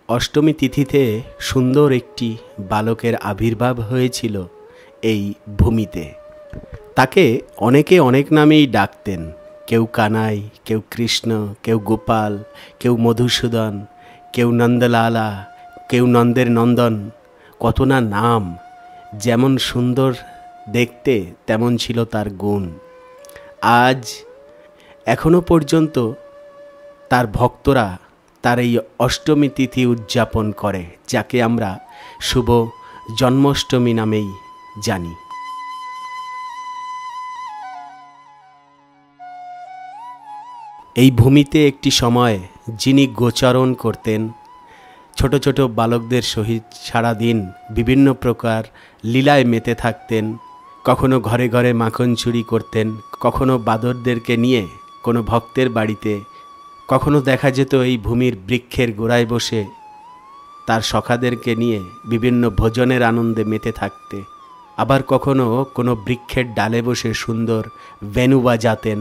অষ্টমী তিথিতে সুন্দর একটি বালকের আবির্ভাব হয়েছিল এই ভূমিতে। তাকে অনেকে অনেক নামেই ডাকতেন, কেউ কানাই, কেউ কৃষ্ণ, কেউ গোপাল, কেউ মধুসূদন, কেউ নন্দলালা, কেউ নন্দের নন্দন। কত না নাম। যেমন সুন্দর দেখতে তেমন ছিল তার গুণ। আজ এখনো পর্যন্ত তার ভক্তরা তার এই অষ্টমী তিথি উদযাপন করে, যাকে আমরা শুভ জন্মাষ্টমী নামেই জানি। এই ভূমিতে একটি সময় যিনি গোচারণ করতেন, ছোট ছোট বালকদের সহিত সারাদিন বিভিন্ন প্রকার লীলায় মেতে থাকতেন। কখনো ঘরে ঘরে মাখন চুরি করতেন, কখনো বাঁদরদেরকে নিয়ে কোনো ভক্তের বাড়িতে, কখনো দেখা যেত এই ভূমির বৃক্ষের গোড়ায় বসে তার সখাদেরকে নিয়ে বিভিন্ন ভোজনের আনন্দে মেতে থাকতে। আবার কখনো কোনো বৃক্ষের ডালে বসে সুন্দর বেনু বাজাতেন।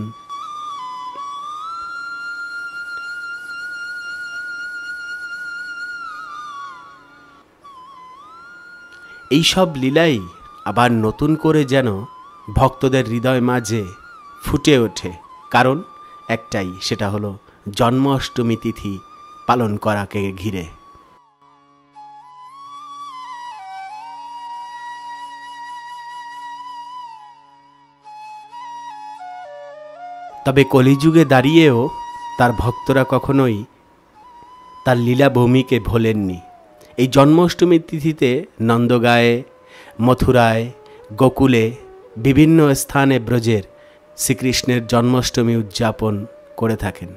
এই সব লীলাই আবার নতুন করে যেন ভক্তদের হৃদয় মাঝে ফুটে ওঠে। কারণ একটাই, সেটা হলো জন্মাষ্টমী তিথি পালন করাকে ঘিরে। তবে কলিযুগে দাঁড়িয়েও তার ভক্তরা কখনোই তার লীলাভূমিকে ভোলেননি। এই জন্মাষ্টমী তিথিতে নন্দগাঁয়ে, মথুরায়, গোকুলে, বিভিন্ন স্থানে ব্রজের শ্রীকৃষ্ণের জন্মাষ্টমী উদযাপন করে থাকেন।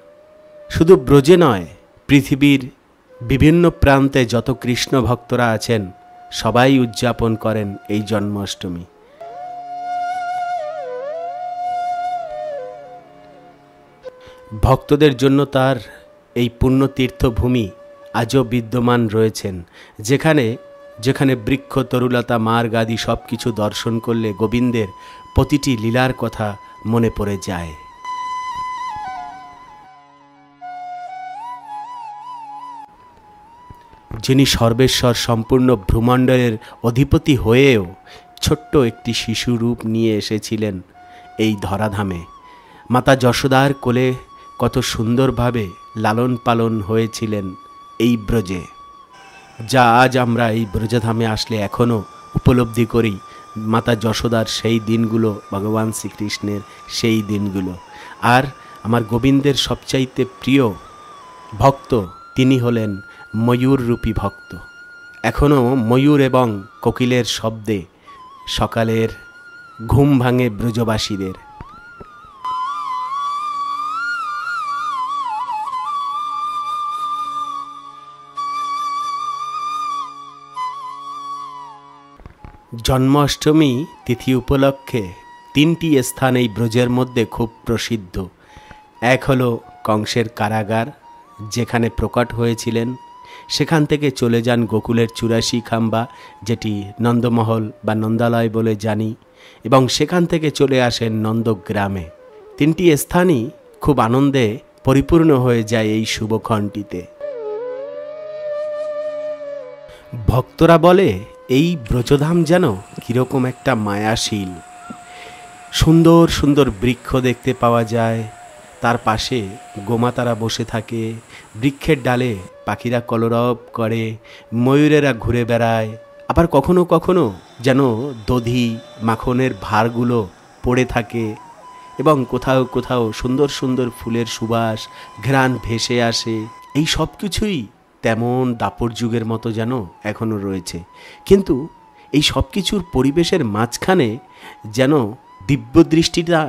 শুধু ব্রজে নয়, পৃথিবীর বিভিন্ন প্রান্তে যত কৃষ্ণ ভক্তরা আছেন সবাই উদযাপন করেন এই জন্মাষ্টমী। ভক্তদের জন্য তার এই পুণ্যতীর্থ ভূমি আজও বিদ্যমান রয়েছেন, যেখানে যেখানে বৃক্ষ, তরুলতা, মার্গ আদি সব কিছু দর্শন করলে গোবিন্দের প্রতিটি লীলার কথা মনে পড়ে যায়। যিনি সর্বেশ্বর সম্পূর্ণ ভ্রমণ্ডলের অধিপতি হয়েও ছোট্ট একটি শিশু রূপ নিয়ে এসেছিলেন এই ধরাধামে। মাতা যশোদার কোলে কত সুন্দরভাবে লালন পালন হয়েছিলেন এই ব্রজে, যা আজ আমরা এই ব্রজধামে আসলে এখনও উপলব্ধি করি। মাতা যশোদার সেই দিনগুলো, ভগবান শ্রীকৃষ্ণের সেই দিনগুলো। আর আমার গোবিন্দের সবচাইতে প্রিয় ভক্ত তিনি হলেন ময়ূররূপী ভক্ত। এখনও ময়ূর এবং কোকিলের শব্দে সকালের ঘুম ভাঙে ব্রজবাসীদের। জন্মাষ্টমী তিথি উপলক্ষে তিনটি স্থান এই ব্রজের মধ্যে খুব প্রসিদ্ধ। এক হলো কংসের কারাগার, যেখানে প্রকট হয়েছিলেন। সেখান থেকে চলে যান গোকুলের 84 খাম্বা, যেটি নন্দমহল বা নন্দালয় বলে জানি, এবং সেখান থেকে চলে আসেন নন্দগ্রামে। তিনটি স্থানই খুব আনন্দে পরিপূর্ণ হয়ে যায় এই শুভক্ষণটিতে। ভক্তরা বলে এই ব্রজধাম যেন কীরকম একটা মায়াশীল। সুন্দর সুন্দর বৃক্ষ দেখতে পাওয়া যায়, তার পাশে গোমাতারা বসে থাকে, বৃক্ষের ডালে পাখিরা কলরব করে, ময়ূরেরা ঘুরে বেড়ায়। আবার কখনো কখনো যেন দধি মাখনের ভারগুলো পড়ে থাকে, এবং কোথাও কোথাও সুন্দর সুন্দর ফুলের সুবাস, ঘ্রাণ ভেসে আসে। এই সব কিছুই তেমন দাপর যুগের মতো যেন এখনও রয়েছে। কিন্তু এই সব কিছুর পরিবেশের মাঝখানে যেন দিব্য দৃষ্টিটা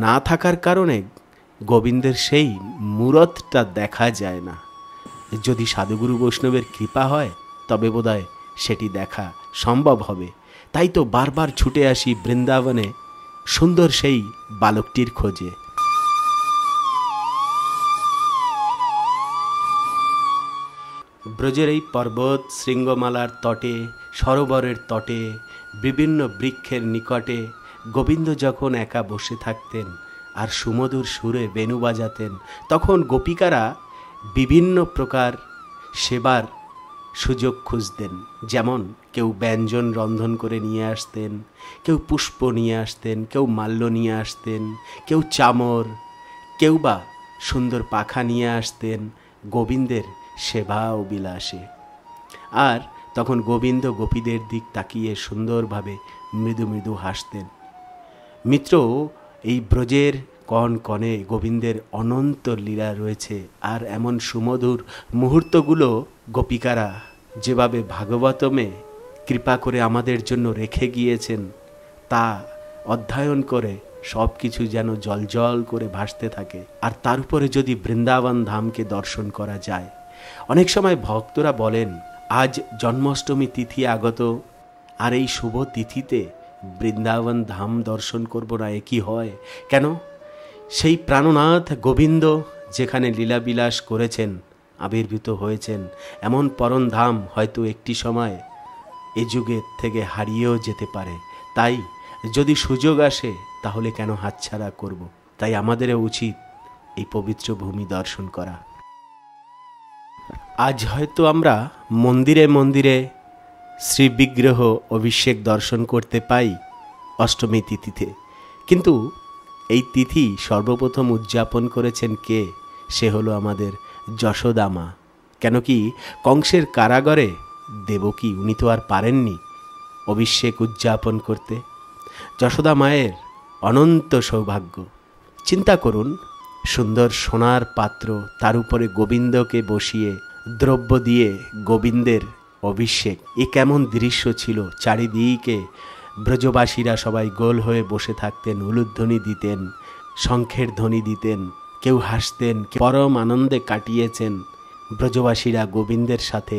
না থাকার কারণে গোবিন্দের সেই মূরতটা দেখা যায় না। যদি সাধুগুরু বৈষ্ণবের কৃপা হয় তবে বোধহয় সেটি দেখা সম্ভব হবে। তাই তো বারবার ছুটে আসি বৃন্দাবনে সুন্দর সেই বালকটির খোঁজে। ব্রজের এই পর্বত শৃঙ্গমালার তটে, সরোবরের তটে, বিভিন্ন বৃক্ষের নিকটে গোবিন্দ যখন একা বসে থাকতেন আর সুমধুর সুরে বেনু বাজাতেন, তখন গোপিকারা বিভিন্ন প্রকার সেবার সুযোগ খুঁজতেন। যেমন কেউ ব্যঞ্জন রন্ধন করে নিয়ে আসতেন, কেউ পুষ্প নিয়ে আসতেন, কেউ মাল্য নিয়ে আসতেন, কেউ চামর, কেউ বা সুন্দর পাখা নিয়ে আসতেন গোবিন্দের সেবা ও বিলাসে। আর তখন গোবিন্দ গোপীদের দিক তাকিয়ে সুন্দরভাবে মৃদু মৃদু হাসতেন। মিত্র, এই ব্রজের কণ কণে গোবিন্দের অনন্ত লীলা রয়েছে। আর এমন সুমধুর মুহূর্তগুলো গোপিকারা যেভাবে ভাগবতমে কৃপা করে আমাদের জন্য রেখে গিয়েছেন, তা অধ্যয়ন করে সব কিছু যেন জলজল করে ভাসতে থাকে। আর তার উপরে যদি বৃন্দাবন ধামকে দর্শন করা যায়। অনেক সময় ভক্তরা বলেন, আজ জন্মাষ্টমী তিথি আগত, আর এই শুভ তিথিতে বৃন্দাবন ধাম দর্শন করব না, এ কি হয়? কেন? সেই প্রাণনাথ গোবিন্দ যেখানে লীলাবিলাস করেছেন, আবির্ভূত হয়েছেন, এমন পরম ধাম হয়তো একটি সময় এ যুগের থেকে হারিয়েও যেতে পারে। তাই যদি সুযোগ আসে তাহলে কেন হাতছাড়া করব? তাই আমাদেরও উচিত এই পবিত্র ভূমি দর্শন করা। আজ হয়তো আমরা মন্দিরে মন্দিরে শ্রীবিগ্রহ অভিষেক দর্শন করতে পাই অষ্টমী তিথিতে, কিন্তু এই তিথি সর্বপ্রথম উদযাপন করেছেন কে? সে হলো আমাদের যশোদা মা। কেন কি কংসের কারাগারে দেবকী উনি তো আর পারেননি অভিষেক উদযাপন করতে। যশোদা মায়ের অনন্ত সৌভাগ্য। চিন্তা করুন, সুন্দর সোনার পাত্র, তার উপরে গোবিন্দকে বসিয়ে দ্রব্য দিয়ে গোবিন্দের অভিষেক, এ কেমন দৃশ্য ছিল! চারিদিকে ব্রজবাসীরা সবাই গোল হয়ে বসে থাকতেন, উলুধ্বনি দিতেন, শঙ্খের ধ্বনি দিতেন, কেউ হাসতেন, পরম আনন্দে কাটিয়েছেন। ব্রজবাসীরা গোবিন্দের সাথে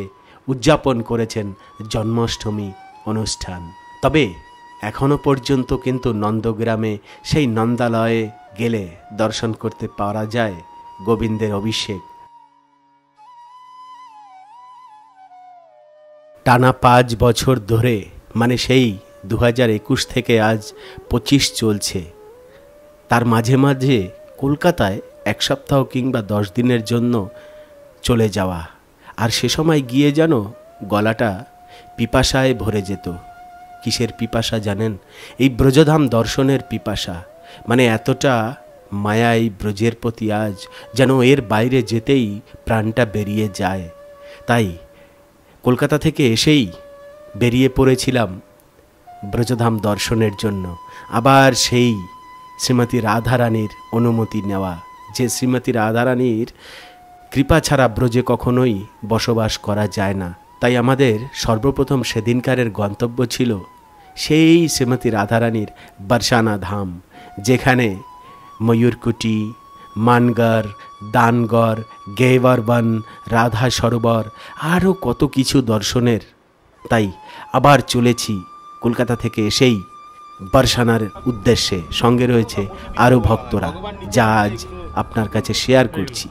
উদযাপন করেছেন জন্মাষ্টমী অনুষ্ঠান। তবে এখনো পর্যন্ত কিন্তু নন্দগ্রামে সেই নন্দালয়ে গেলে দর্শন করতে পারা যায় গোবিন্দের অভিষেক। টানা 5 বছর ধরে, মানে সেই 2021 থেকে আজ 25 চলছে। তার মাঝে মাঝে কলকাতায় 1 সপ্তাহ কিংবা 10 দিনের জন্য চলে যাওয়া, আর সে সময় গিয়ে যেন গলাটা পিপাসায় ভরে যেত। কিসের পিপাসা জানেন? এই ব্রজধাম দর্শনের পিপাসা। মানে এতটা মায়া এই ব্রজের প্রতি আজ, যেন এর বাইরে যেতেই প্রাণটা বেরিয়ে যায়। তাই কলকাতা থেকে এসেই বেরিয়ে পড়েছিলাম ব্রজধাম দর্শনের জন্য। আবার সেই শ্রীমতী রাধারানীর অনুমতি নেওয়া, যে শ্রীমতী রাধারানীর কৃপা ছাড়া ব্রজে কখনোই বসবাস করা যায় না। তাই আমাদের সর্বপ্রথম সেদিনকারের গন্তব্য ছিল সেই শ্রীমতী রাধারানীর বর্ষানা ধাম, যেখানে ময়ূরকুটি, মানগর, দানগড়, গেওয়ারবন, রাধা সরোবর, আরও কত কিছু দর্শনের। তাই আবার চলেছি কলকাতা থেকে এসেই বর্ষানার উদ্দেশ্যে। সঙ্গে রয়েছে আরও ভক্তরা, যা আজ আপনার কাছে শেয়ার করছি।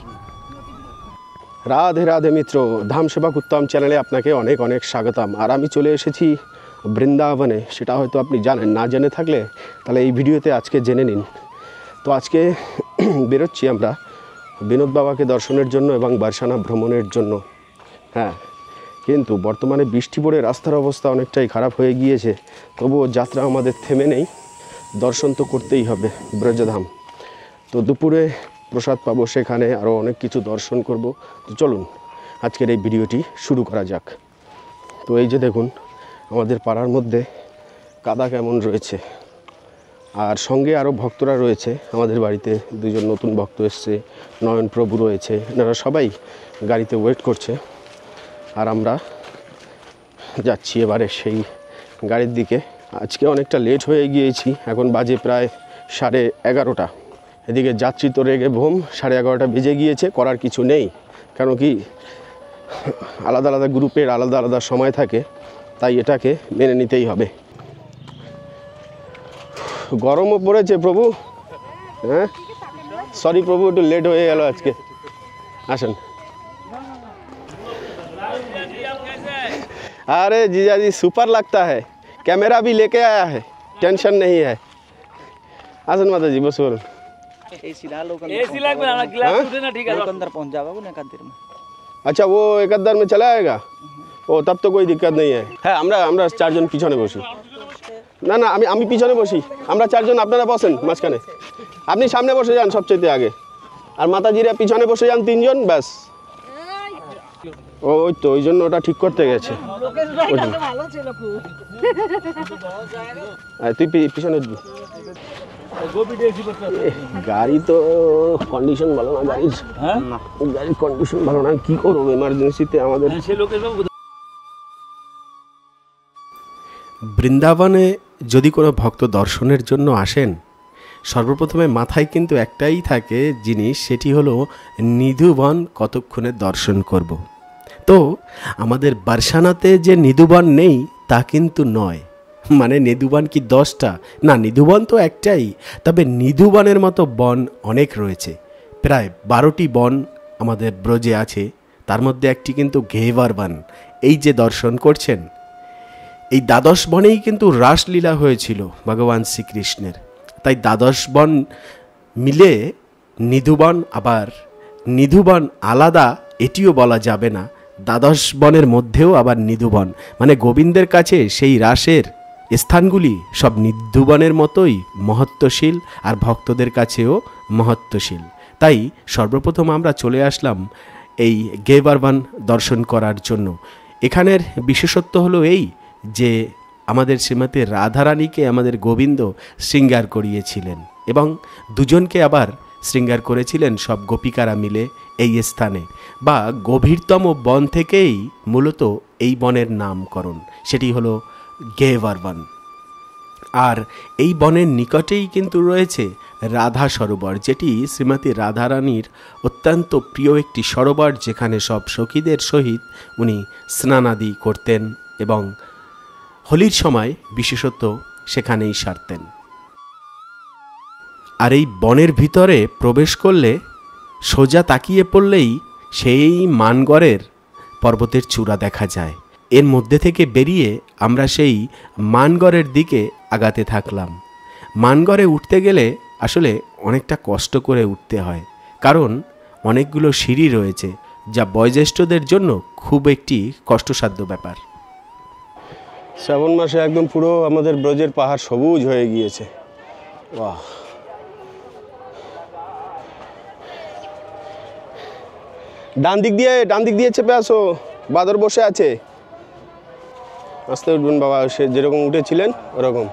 রাধে রাধে মিত্র, ধাম সেবক উত্তম চ্যানেলে আপনাকে অনেক অনেক স্বাগতম। আর আমি চলে এসেছি বৃন্দাবনে। সেটা হয়তো আপনি জানেন, না জেনে থাকলে তাহলে এই ভিডিওতে আজকে জেনে নিন। তো আজকে বেরোচ্ছি আমরা বিনোদ বাবাকে দর্শনের জন্য এবং বর্ষানা ভ্রমণের জন্য। হ্যাঁ, কিন্তু বর্তমানে বৃষ্টি পড়ে রাস্তার অবস্থা অনেকটাই খারাপ হয়ে গিয়েছে। তবুও যাত্রা আমাদের থেমে নেই, দর্শন তো করতেই হবে ব্রজধাম। তো দুপুরে প্রসাদ পাবো, সেখানে আরও অনেক কিছু দর্শন করব। তো চলুন আজকের এই ভিডিওটি শুরু করা যাক। তো এই যে দেখুন আমাদের পাড়ার মধ্যে কাদা কেমন রয়েছে, আর সঙ্গে আরও ভক্তরা রয়েছে। আমাদের বাড়িতে 2জন নতুন ভক্ত এসছে, নয়ন প্রভু রয়েছে, এনারা সবাই গাড়িতে ওয়েট করছে। আর আমরা যাচ্ছি এবারে সেই গাড়ির দিকে। আজকে অনেকটা লেট হয়ে গিয়েছি, এখন বাজে প্রায় 11:30। এদিকে যাত্রী তো রেগে ভোম, 11:30 বেজে গিয়েছে। করার কিছু নেই, কেন কি আলাদা আলাদা গ্রুপের আলাদা আলাদা সময় থাকে, তাই এটাকে মেনে নিতেই হবে। গরমও পড়েছে প্রভু। হ্যাঁ সরি প্রভু, একটু লেট হয়ে গেল আজকে। আসেন। अरे जीजा जी सुपर लगता है, कैमरा भी लेके आया है, टेंशन नहीं है। आसन माता जी बस बोलो। एसी लागবে না, গ্লাস উঠে না, ঠিক আছে, अंदर पहुंच जाओगे ना कंदर में। अच्छा वो 71 में चला आएगा। ও তব তো কোই দিক্কত নেই হ্যাঁ আমরা চারজন পিছনে বসি না না আমি পিছনে বসি আমরা চারজন আপনারা বসেন মাঝখানে আপনি সামনে বসে যান সবচেয়ে আগে আর মাতাজিরা পিছনে বসে যান তিনজন ব্যাস ওই তো ওই জন্য ওটা ঠিক করতে গেছে তুই পিছনে গাড়ি তো কন্ডিশন ভালো না গাড়ির কন্ডিশন ভালো না কি করবো এমার্জেন্সিতে আমাদের বৃন্দাবনে যদি কোনো ভক্ত দর্শনের জন্য আসেন সর্বপ্রথমে মাথায় কিন্তু একটাই থাকে জিনিস, সেটি হলো নিধুবন কতক্ষণে দর্শন করব। তো আমাদের বারসানাতে যে নিধুবন নেই তা কিন্তু নয়, মানে নিধুবন কি 10টা না, নিধুবন তো একটাই, তবে নিধুবনের মতো বন অনেক রয়েছে। প্রায় 12টি বন আমাদের ব্রজে আছে, তার মধ্যে একটি কিন্তু ঘেভার বন। এই যে দর্শন করছেন এই দ্বাদশ বনেই কিন্তু রাসলীলা হয়েছিল ভগবান শ্রীকৃষ্ণের, তাই দ্বাদশ বন মিলে নিধুবন, আবার নিধুবন আলাদা এটিও বলা যাবে না, দ্বাদশ বনের মধ্যেও আবার নিধুবন, মানে গোবিন্দের কাছে সেই রাসের স্থানগুলি সব নিধুবনের মতোই মহত্বশীল আর ভক্তদের কাছেও মহত্বশীল। তাই সর্বপ্রথম আমরা চলে আসলাম এই ঘেভার বন দর্শন করার জন্য। এখানের বিশেষত্ব হলো এই যে আমাদের শ্রীমতী রাধারানীকে আমাদের গোবিন্দ শৃঙ্গার করিয়েছিলেন এবং দুজনকে আবার শৃঙ্গার করেছিলেন সব গোপিকারা মিলে এই স্থানে, বা গভীরতম বন থেকেই মূলত এই বনের নামকরণ, সেটি হলো ঘেভার বন। আর এই বনের নিকটেই কিন্তু রয়েছে রাধা সরোবর, যেটি শ্রীমতী রাধারানীর অত্যন্ত প্রিয় একটি সরোবর, যেখানে সব সখীদের সহিত উনি স্নানাদি করতেন এবং হোলির সময় বিশেষত সেখানেই সারতেন। আর এই বনের ভিতরে প্রবেশ করলে সোজা তাকিয়ে পড়লেই সেই মানগড়ের পর্বতের চূড়া দেখা যায়। এর মধ্যে থেকে বেরিয়ে আমরা সেই মানগড়ের দিকে আগাতে থাকলাম। মানগড়ে উঠতে গেলে আসলে অনেকটা কষ্ট করে উঠতে হয়, কারণ অনেকগুলো সিঁড়ি রয়েছে, যা বয়োজ্যেষ্ঠদের জন্য খুব একটি কষ্টসাধ্য ব্যাপার। শ্রাবণ মাসে একদম পুরো আমাদের ব্রজের পাহাড় সবুজ হয়ে গিয়েছে। বাহ, ডান দিক দিয়ে চেপে আসো, বাদর বসে আছে। আস্তে উঠবেন বাবা, সে যেরকম উঠেছিলেন ওরকম।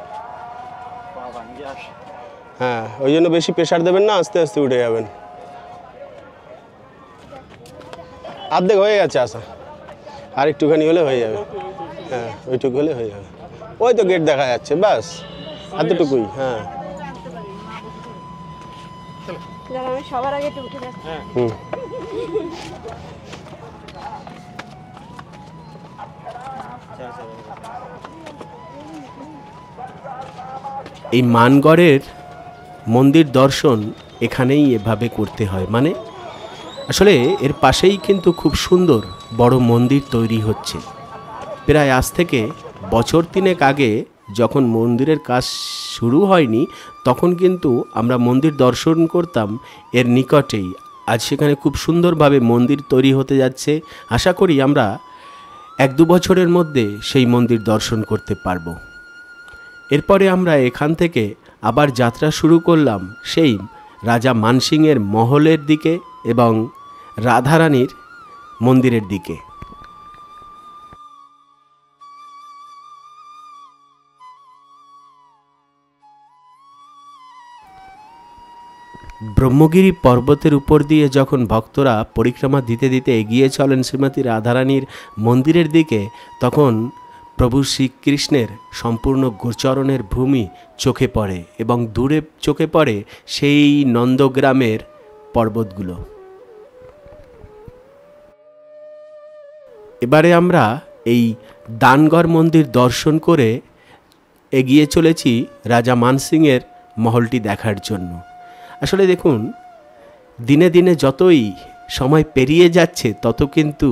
হ্যাঁ, ওই জন্য বেশি প্রেশার দেবেন না, আস্তে আস্তে উঠে যাবেন। অর্ধেক হয়ে গেছে আসা, আর একটুখানি হলে হয়ে যাবে। হ্যাঁ, ওইটুকু হলে হয়ে যাবে। ওই তো গেট দেখা যাচ্ছে, ব্যাস এতটুকুই। হ্যাঁ, সবার আগে উঠে যাচ্ছি। এই মানগড়ের মন্দির দর্শন এখানেই এভাবে করতে হয়, মানে আসলে এর পাশেই কিন্তু খুব সুন্দর বড় মন্দির তৈরি হচ্ছে। প্রায় আজ থেকে বছর 3 আগে যখন মন্দিরের কাজ শুরু হয়নি, তখন কিন্তু আমরা মন্দির দর্শন করতাম এর নিকটেই। আজ সেখানে খুব সুন্দরভাবে মন্দির তৈরি হতে যাচ্ছে। আশা করি আমরা 1-2 বছরের মধ্যে সেই মন্দির দর্শন করতে পারবো। এরপরে আমরা এখান থেকে আবার যাত্রা শুরু করলাম সেই রাজা মানসিংয়ের মহলের দিকে এবং রাধারানীর মন্দিরের দিকে। ব্রহ্মগিরি পর্বতের উপর দিয়ে যখন ভক্তরা পরিক্রমা দিতে দিতে এগিয়ে চলেন শ্রীমতী রাধারানীর মন্দিরের দিকে, তখন প্রভু শ্রীকৃষ্ণের সম্পূর্ণ গোচরণের ভূমি চোখে পড়ে এবং দূরে চোখে পড়ে সেই নন্দগ্রামের পর্বতগুলো। এবারে আমরা এই দানগড় মন্দির দর্শন করে এগিয়ে চলেছি রাজা মানসিংয়ের মহলটি দেখার জন্য। আসলে দেখুন, দিনে দিনে যতই সময় পেরিয়ে যাচ্ছে তত কিন্তু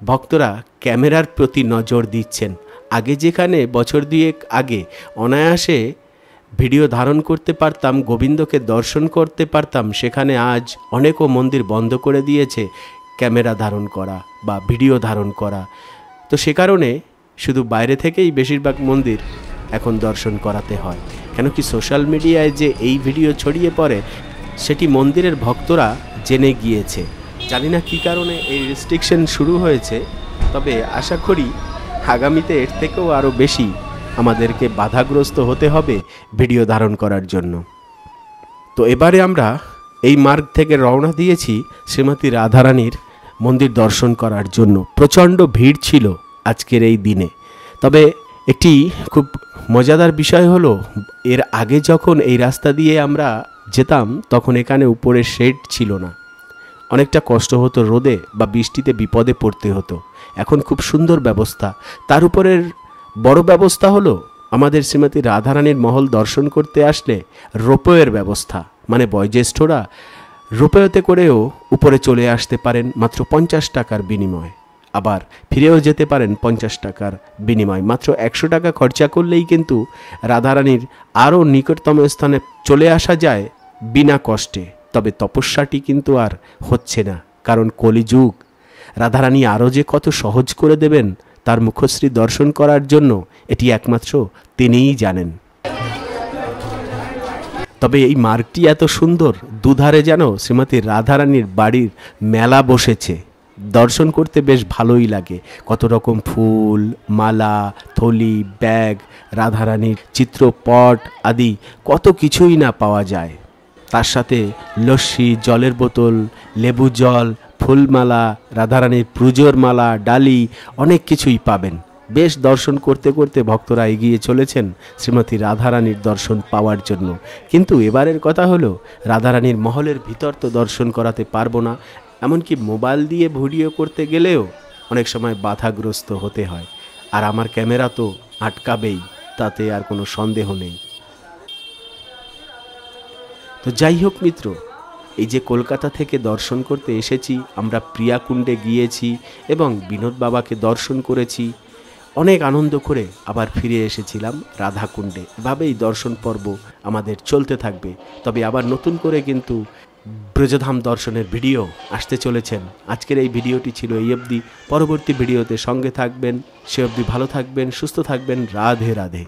ভক্তরা ক্যামেরার প্রতি নজর দিচ্ছেন। আগে যেখানে বছর 2 আগে অনায়াসে ভিডিও ধারণ করতে পারতাম, গোবিন্দকে দর্শন করতে পারতাম, সেখানে আজ অনেকও মন্দির বন্ধ করে দিয়েছে ক্যামেরা ধারণ করা বা ভিডিও ধারণ করা। তো তো সে কারণে শুধু বাইরে থেকেই বেশিরভাগ মন্দির এখন দর্শন করাতে হয়। কেন কি সোশ্যাল মিডিয়ায় যে এই ভিডিও ছড়িয়ে পড়ে সেটি মন্দিরের ভক্তরা জেনে গিয়েছে। জানি না কী কারণে এই রেস্ট্রিকশন শুরু হয়েছে, তবে আশা করি আগামীতে এর থেকেও আরও বেশি আমাদেরকে বাধাগ্রস্ত হতে হবে ভিডিও ধারণ করার জন্য। তো এবারে আমরা এই মার্গ থেকে রওনা দিয়েছি শ্রীমতী রাধারানীর মন্দির দর্শন করার জন্য। প্রচণ্ড ভিড় ছিল আজকের এই দিনে। তবে একটি খুব মজাদার বিষয় হলো, এর আগে যখন এই রাস্তা দিয়ে আমরা যেতাম তখন এখানে উপরে শেড ছিল না, অনেকটা কষ্ট হতো, রোদে বা বৃষ্টিতে বিপদে পড়তে হতো। এখন খুব সুন্দর ব্যবস্থা। তার উপরের বড় ব্যবস্থা হলো আমাদের শ্রীমতী রাধারানীর মহল দর্শন করতে আসলে রোপওয়ের ব্যবস্থা, মানে বয়োজ্যেষ্ঠরা রোপওয়েতে করেও উপরে চলে আসতে পারেন মাত্র 50 টাকার বিনিময়ে, আবার ফিরেও যেতে পারেন 50 টাকার বিনিময়ে। মাত্র 100 টাকা খরচা করলেই কিন্তু রাধারানীর আরও নিকটতম স্থানে চলে আসা যায় বিনা কষ্টে। তবে তপস্যাটি কিন্তু আর হচ্ছে না, কারণ কলিযুগ। রাধারানী আরও যে কত সহজ করে দেবেন তার মুখশ্রী দর্শন করার জন্য এটি একমাত্র তিনিই জানেন। তবে এই মার্গটি এত সুন্দর, দুধারে যেন শ্রীমতী রাধারানীর বাড়ির মেলা বসেছে। দর্শন করতে বেশ ভালোই লাগে। কত রকম ফুল, মালা, থলি, ব্যাগ, রাধারানীর চিত্রপট আদি কত কিছুই না পাওয়া যায়। তার সাথে লস্যি, জলের বোতল, লেবু জল, ফুলমালা, রাধারানীর পুজোর মালা, ডালি, অনেক কিছুই পাবেন। বেশ দর্শন করতে করতে ভক্তরা এগিয়ে চলেছেন শ্রীমতী রাধারানীর দর্শন পাওয়ার জন্য। কিন্তু এবারের কথা হলো, রাধারানীর মহলের ভিতর তো দর্শন করাতে পারবো না, এমনকি মোবাইল দিয়ে ভিডিও করতে গেলেও অনেক সময় বাধাগ্রস্ত হতে হয়। আর আমার ক্যামেরা তো আটকাবেই, তাতে আর কোনো সন্দেহ নেই। তো যাই হোক মিত্র, এই যে কলকাতা থেকে দর্শন করতে এসেছি, আমরা প্রিয়াকুণ্ডে গিয়েছি এবং বিনোদ বাবাকে দর্শন করেছি, অনেক আনন্দ করে আবার ফিরে এসেছিলাম রাধাকুণ্ডে। এভাবেই দর্শন পর্ব আমাদের চলতে থাকবে। তবে আবার নতুন করে কিন্তু ব্রজধাম দর্শনের ভিডিও আসতে চলেছেন। আজকের এই ভিডিওটি ছিল এই অবধি। পরবর্তী ভিডিওতে সঙ্গে থাকবেন। সে অবধি ভালো থাকবেন, সুস্থ থাকবেন। রাধে রাধে।